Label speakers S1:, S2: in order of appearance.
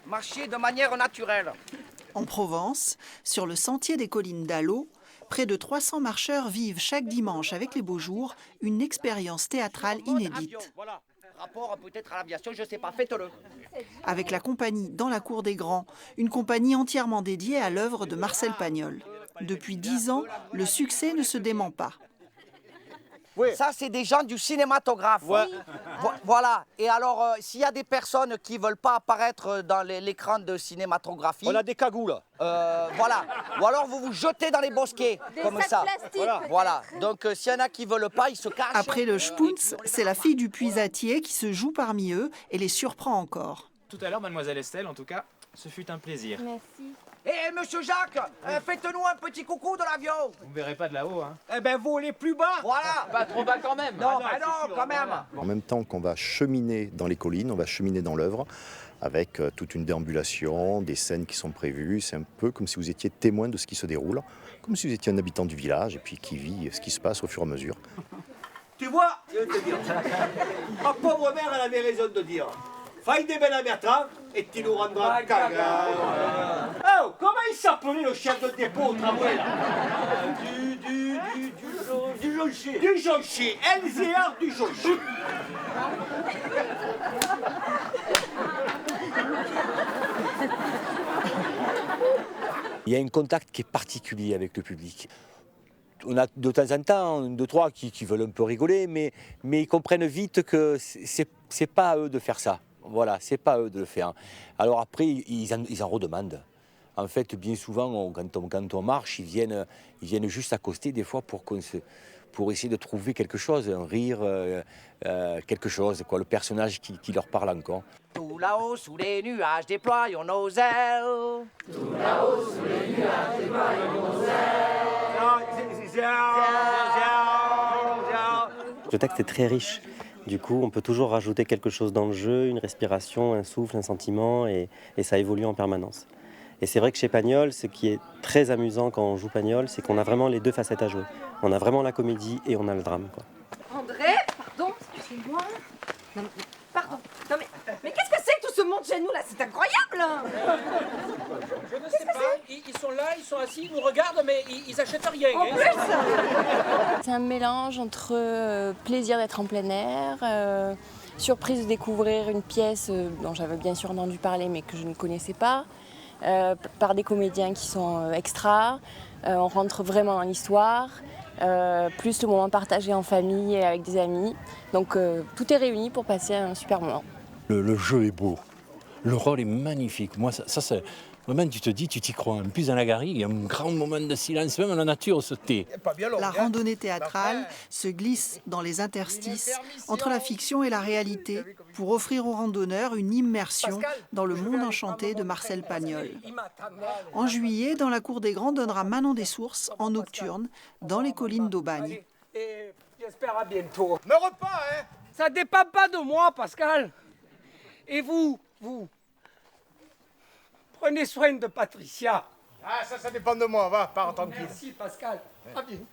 S1: Marcher de manière naturelle.
S2: En Provence, sur le sentier des collines d'Allo, près de 300 marcheurs vivent chaque dimanche avec les beaux jours une expérience théâtrale inédite.
S1: Voilà. Rapport peut-être à l'aviation, je sais pas, faites-le.
S2: Avec la compagnie Dans la cour des grands, une compagnie entièrement dédiée à l'œuvre de Marcel Pagnol. Depuis 10 ans, le succès ne se dément pas.
S1: Oui. Ça, c'est des gens du cinématographe.
S3: Ouais.
S1: Voilà. Et alors, s'il y a des personnes qui ne veulent pas apparaître dans l'écran de cinématographie...
S3: On a des cagoules.
S1: Voilà. Ou alors, vous vous jetez dans les bosquets, comme ça. Voilà. Donc, s'il y en a qui ne veulent pas, ils se cachent.
S2: Après le Spunz, c'est la fille du puisatier qui se joue parmi eux et les surprend encore.
S4: Tout à l'heure, mademoiselle Estelle, en tout cas, ce fut un plaisir.
S5: Merci.
S1: Eh, monsieur Jacques, faites-nous un petit coucou de l'avion.
S4: Vous ne verrez pas de là-haut, hein.
S3: Eh ben, volez plus bas.
S1: Voilà.
S4: Pas trop bas quand même.
S1: Non, non, quand même.
S6: En même temps qu'on va cheminer dans les collines, on va cheminer dans l'œuvre avec toute une déambulation, des scènes qui sont prévues. C'est un peu comme si vous étiez témoin de ce qui se déroule, comme si vous étiez un habitant du village et puis qui vit ce qui se passe au fur et à mesure.
S3: Tu vois, je vais te dire. Ma pauvre mère, elle avait raison de dire. Fai des belles Bertrand et tu nous rendras cagard. Oh, comment il s'appelait le chef de dépôt au tramway là? Du Joncher. Du Joncher. LZR du Joncher.
S7: Il y a un contact qui est particulier avec le public. On a de temps en temps, 2, 3 qui veulent un peu rigoler, mais ils comprennent vite que c'est pas à eux de faire ça. Voilà, c'est pas à eux de le faire. Alors après, ils en redemandent. En fait, bien souvent, quand on marche, ils viennent juste accoster des fois pour essayer de trouver quelque chose, un rire, quelque chose, quoi, le personnage qui leur parle encore.
S1: Tout là-haut, sous les nuages, déployons nos ailes. Tout là-haut, sous les nuages, déployons nos ailes.
S8: Le texte est très riche. Du coup, on peut toujours rajouter quelque chose dans le jeu, une respiration, un souffle, un sentiment, et ça évolue en permanence. Et c'est vrai que chez Pagnol, ce qui est très amusant quand on joue Pagnol, c'est qu'on a vraiment les deux facettes à jouer. On a vraiment la comédie et on a le drame, quoi.
S5: André, pardon, excusez-moi. Non, mais, pardon. Non mais qu'est-ce que c'est que tout ce monde chez nous là? C'est incroyable.
S9: Je ne sais pas. Ils sont là, ils sont assis, ils nous regardent, mais ils achètent rien.
S5: En plus.
S10: C'est un mélange entre plaisir d'être en plein air, surprise de découvrir une pièce dont j'avais bien sûr entendu parler mais que je ne connaissais pas, par des comédiens qui sont extras. On rentre vraiment dans l'histoire, plus le moment partagé en famille et avec des amis. Donc tout est réuni pour passer un super moment.
S11: Le jeu est beau, le rôle est magnifique. Moi, ça c'est... Moment, tu te dis, tu t'y crois. En plus, dans la garrigue, il y a un grand moment de silence, même la nature se tait.
S2: La randonnée théâtrale se glisse dans les interstices entre la fiction et la réalité pour offrir aux randonneurs une immersion dans le monde enchanté de Marcel Pagnol. En juillet, Dans la cour des grands donnera Manon des Sources en nocturne dans les collines d'Aubagne.
S9: J'espère à bientôt. Me repas, hein? Ça dépend pas de moi, Pascal. Et vous prenez soin de Patricia.
S3: Ah, ça dépend de moi, va, pars tranquille.
S9: Merci, Pascal. À bientôt.